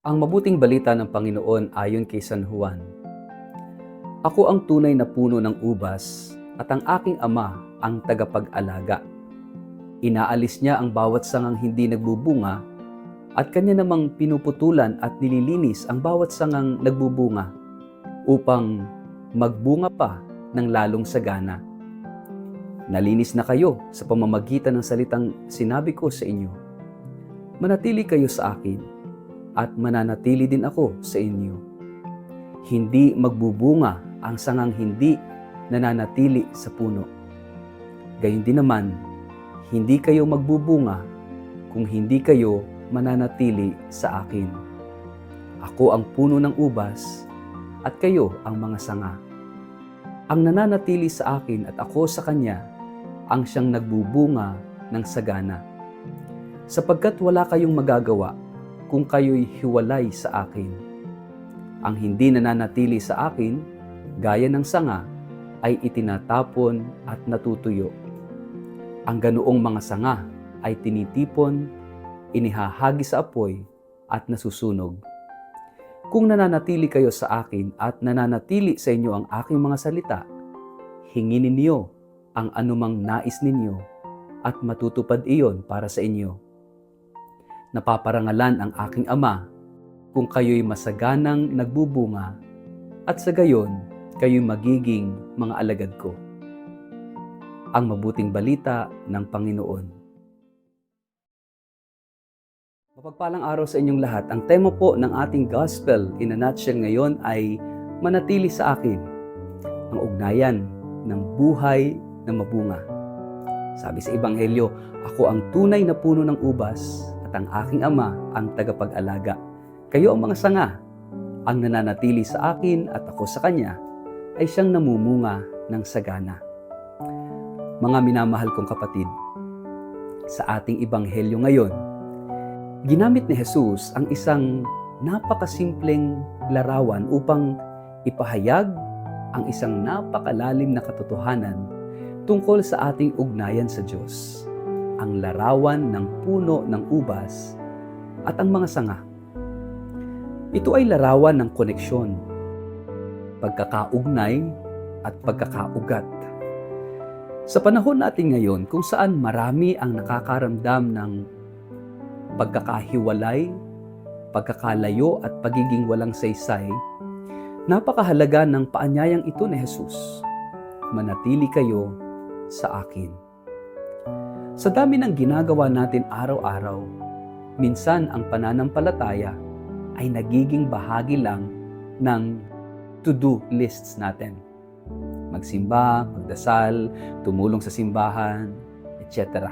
Ang mabuting balita ng Panginoon ayon kay San Juan. Ako ang tunay na puno ng ubas at ang aking Ama ang tagapag-alaga. Inaalis niya ang bawat sangang hindi nagbubunga at kanya namang pinuputulan at nililinis ang bawat sangang nagbubunga upang magbunga pa ng lalong sagana. Nalinis na kayo sa pamamagitan ng salitang sinabi ko sa inyo. Manatili kayo sa akin at mananatili din ako sa inyo. Hindi magbubunga ang sangang hindi nananatili sa puno. Gayun din naman, hindi kayo magbubunga kung hindi kayo mananatili sa akin. Ako ang puno ng ubas at kayo ang mga sanga. Ang nananatili sa akin at ako sa kanya ang siyang nagbubunga ng sagana. Sapagkat wala kayong magagawa kung kayo'y hiwalay sa akin. Ang hindi nananatili sa akin, gaya ng sanga, ay itinatapon at natutuyo. Ang ganoong mga sanga ay tinitipon, inihahagi sa apoy at nasusunog. Kung nananatili kayo sa akin at nananatili sa inyo ang aking mga salita, hingin ninyo ang anumang nais ninyo at matutupad iyon para sa inyo. Napaparangalan ang aking Ama kung kayo'y masaganang nagbubunga at sa gayon kayo'y magiging mga alagad ko. Ang mabuting balita ng Panginoon. Mapagpalang araw sa inyong lahat. Ang tema po ng ating gospel in a nutshell ngayon ay manatili sa akin, ang ugnayan ng buhay na mabunga. Sabi sa Ebanghelyo, ako ang tunay na puno ng ubas at ang aking Ama ang tagapag-alaga. Kayo ang mga sanga. Ang nananatili sa akin at ako sa kanya ay siyang namumunga ng sagana. Mga minamahal kong kapatid, sa ating Ebanghelyo ngayon, ginamit ni Jesus ang isang napakasimpleng larawan upang ipahayag ang isang napakalalim na katotohanan tungkol sa ating ugnayan sa Diyos. Ang larawan ng puno ng ubas at ang mga sanga. Ito ay larawan ng koneksyon, pagkakaugnay at pagkakaugat. Sa panahon natin ngayon kung saan marami ang nakakaramdam ng pagkakahiwalay, pagkakalayo at pagiging walang saysay, napakahalaga ng paanyayang ito ni Jesus. Manatili kayo sa akin. Sa dami ng ginagawa natin araw-araw, minsan ang pananampalataya ay nagiging bahagi lang ng to-do lists natin. Magsimba, magdasal, tumulong sa simbahan, etc.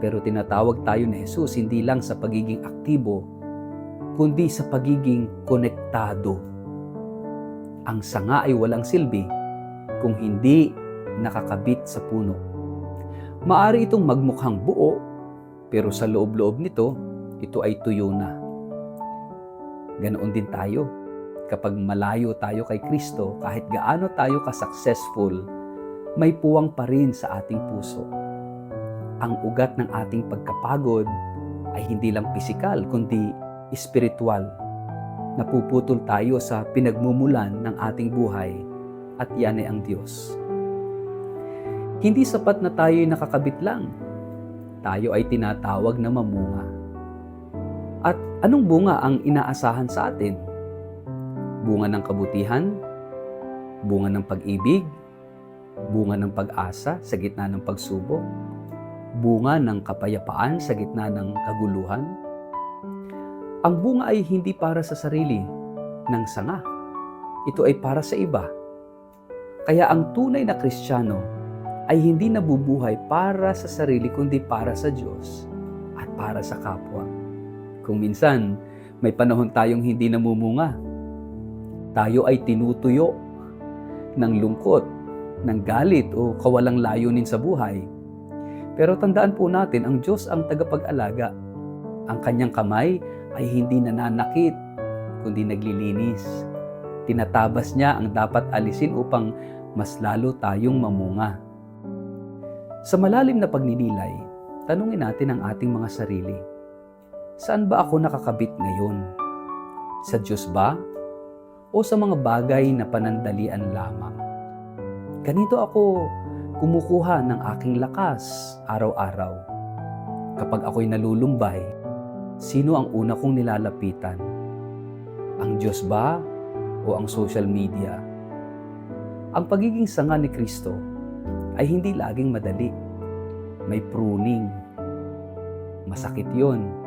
Pero tinatawag tayo ni Jesus hindi lang sa pagiging aktibo, kundi sa pagiging konektado. Ang sanga ay walang silbi kung hindi nakakabit sa puno. Maari itong magmukhang buo, pero sa loob-loob nito, ito ay tuyo na. Ganoon din tayo. Kapag malayo tayo kay Kristo, kahit gaano tayo ka-successful, may puwang pa rin sa ating puso. Ang ugat ng ating pagkapagod ay hindi lang pisikal, kundi espiritual. Napuputol tayo sa pinagmumulan ng ating buhay at yan ay ang Diyos. Hindi sapat na tayo'y nakakabit lang. Tayo ay tinatawag na mamunga. At anong bunga ang inaasahan sa atin? Bunga ng kabutihan? Bunga ng pag-ibig? Bunga ng pag-asa sa gitna ng pagsubok? Bunga ng kapayapaan sa gitna ng kaguluhan? Ang bunga ay hindi para sa sarili ng sanga. Ito ay para sa iba. Kaya ang tunay na Kristiyano ay hindi nabubuhay para sa sarili kundi para sa Diyos at para sa kapwa. Kung minsan, may panahon tayong hindi namumunga. Tayo ay tinutuyo ng lungkot, ng galit o kawalang layunin sa buhay. Pero tandaan po natin, ang Diyos ang tagapag-alaga. Ang kanyang kamay ay hindi nananakit, kundi naglilinis. Tinatabas niya ang dapat alisin upang mas lalo tayong mamunga. Sa malalim na pagninilay, tanungin natin ang ating mga sarili. Saan ba ako nakakabit ngayon? Sa Diyos ba? O sa mga bagay na panandalian lamang? Ganito ako kumukuha ng aking lakas araw-araw. Kapag ako'y nalulumbay, sino ang una kong nilalapitan? Ang Diyos ba o ang social media? Ang pagiging sanga ni Kristo ay hindi laging madali. May pruning. Masakit yon.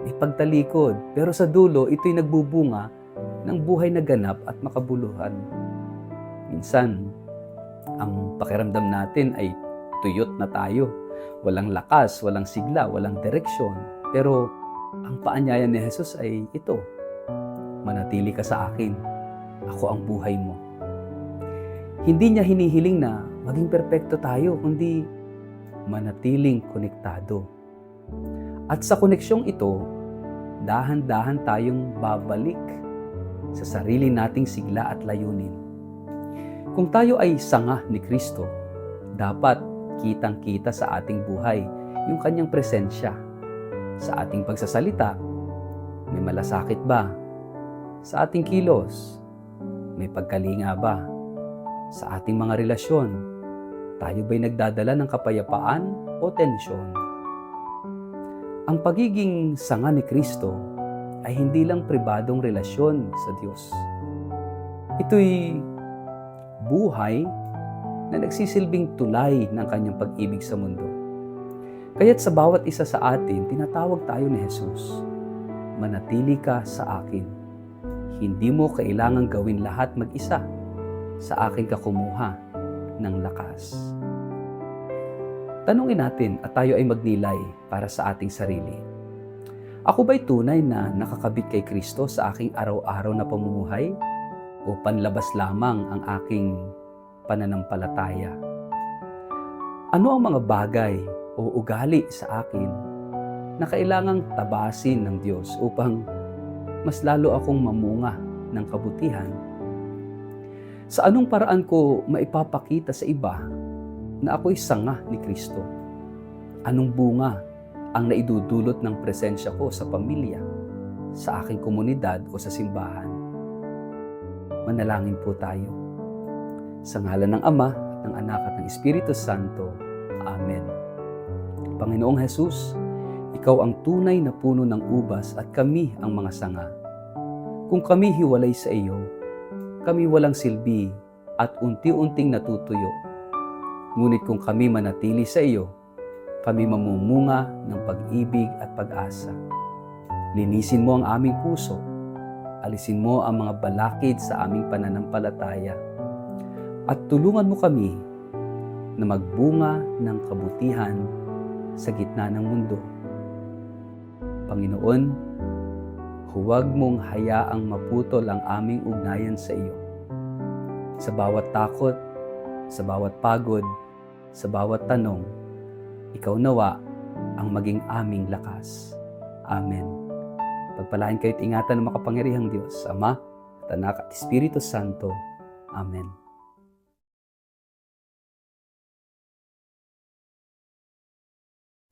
May pagtalikod. Pero sa dulo, ito'y nagbubunga ng buhay na ganap at makabuluhan. Minsan, ang pakiramdam natin ay tuyot na tayo. Walang lakas, walang sigla, walang direksyon. Pero ang paanyaya ni Jesus ay ito. Manatili ka sa akin. Ako ang buhay mo. Hindi niya hinihiling na maging perpekto tayo, kundi manatiling konektado. At sa koneksyong ito, dahan-dahan tayong babalik sa sarili nating sigla at layunin. Kung tayo ay sanga ni Kristo, dapat kitang-kita sa ating buhay yung kanyang presensya. Sa ating pagsasalita, may malasakit ba? Sa ating kilos, may pagkalinga ba? Sa ating mga relasyon, tayo ba'y nagdadala ng kapayapaan o tensyon? Ang pagiging sanga ni Kristo ay hindi lang pribadong relasyon sa Diyos. Ito'y buhay na nagsisilbing tulay ng kanyang pag-ibig sa mundo. Kaya't sa bawat isa sa atin, tinatawag tayo ni Jesus, manatili ka sa akin. Hindi mo kailangang gawin lahat mag-isa. Sa akin ka kumuha ng lakas. Tanungin natin at tayo ay magnilay para sa ating sarili. Ako ba'y tunay na nakakabit kay Kristo sa aking araw-araw na pamumuhay? O panlabas lamang ang aking pananampalataya? Ano ang mga bagay o ugali sa akin na kailangang tabasin ng Diyos upang mas lalo akong mamunga ng kabutihan? Sa anong paraan ko maipapakita sa iba na ako'y sanga ni Kristo? Anong bunga ang naidudulot ng presensya ko sa pamilya, sa aking komunidad o sa simbahan? Manalangin po tayo. Sa ngalan ng Ama, at ng Anak at ng Espiritu Santo. Amen. Panginoong Jesus, Ikaw ang tunay na puno ng ubas at kami ang mga sanga. Kung kami hiwalay sa iyo, kami walang silbi at unti-unting natutuyo. Ngunit kung kami manatili sa iyo, kami mamumunga ng pag-ibig at pag-asa. Linisin mo ang aming puso. Alisin mo ang mga balakid sa aming pananampalataya. At tulungan mo kami na magbunga ng kabutihan sa gitna ng mundo. Panginoon, huwag mong hayaang maputol ang aming ugnayan sa iyo. Sa bawat takot, sa bawat pagod, sa bawat tanong, ikaw nawa ang maging aming lakas. Amen. Pagpalain kayo't ingatan ng makapangyarihang Diyos, Ama, at Anak at Espiritu Santo. Amen.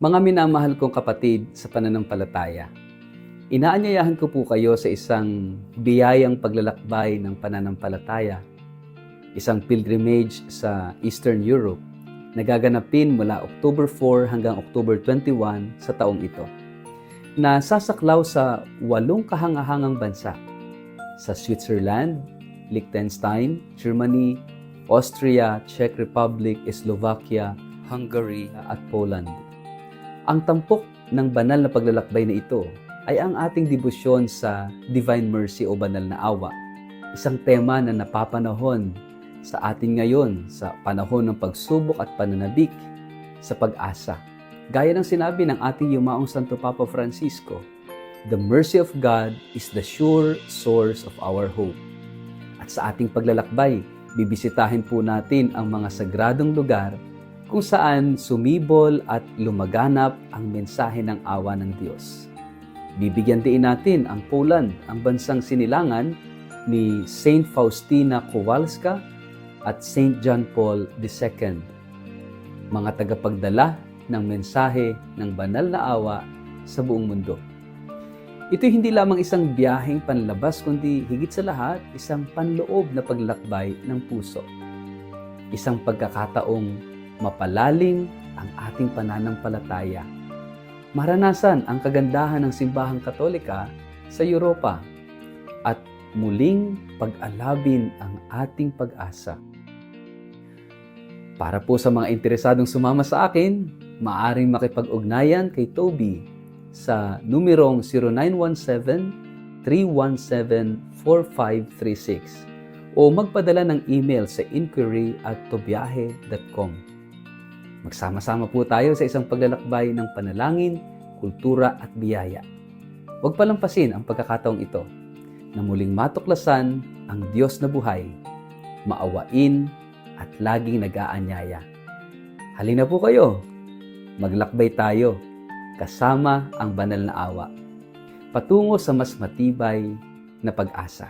Mga minamahal kong kapatid sa pananampalataya, inaanyayahan ko po kayo sa isang biyayang paglalakbay ng pananampalataya, isang pilgrimage sa Eastern Europe na gaganapin mula October 4 hanggang October 21 sa taong ito, na sasaklaw sa 8 kahangahangang bansa, sa Switzerland, Liechtenstein, Germany, Austria, Czech Republic, Slovakia, Hungary at Poland. Ang tampok ng banal na paglalakbay na ito ay ang ating debosyon sa Divine Mercy o Banal na Awa, isang tema na napapanahon sa atin ngayon sa panahon ng pagsubok at pananabik sa pag-asa. Gaya ng sinabi ng ating yumaong Santo Papa Francisco, the mercy of God is the sure source of our hope. At sa ating paglalakbay, bibisitahin po natin ang mga sagradong lugar kung saan sumibol at lumaganap ang mensahe ng awa ng Diyos. Bibigyan din natin ang Poland, ang bansang sinilangan ni Saint Faustina Kowalska at Saint John Paul II, mga tagapagdala ng mensahe ng banal na awa sa buong mundo. Ito'y hindi lamang isang biyaheng panlabas kundi higit sa lahat isang panloob na paglakbay ng puso. Isang pagkakataong mapalalim ang ating pananampalataya. Maranasan ang kagandahan ng simbahang Katolika sa Europa at muling pag-alabin ang ating pag-asa. Para po sa mga interesadong sumama sa akin, maaaring makipag-ugnayan kay Toby sa numerong 0917-317-4536 o magpadala ng email sa inquiry@tobiahe.com. Magsama-sama po tayo sa isang paglalakbay ng panalangin, kultura at biyaya. Huwag palampasin ang pagkakataong ito na muling matuklasan ang Diyos na buhay, maawain at laging nag-aanyaya. Halina po kayo, maglakbay tayo kasama ang banal na awa, patungo sa mas matibay na pag-asa.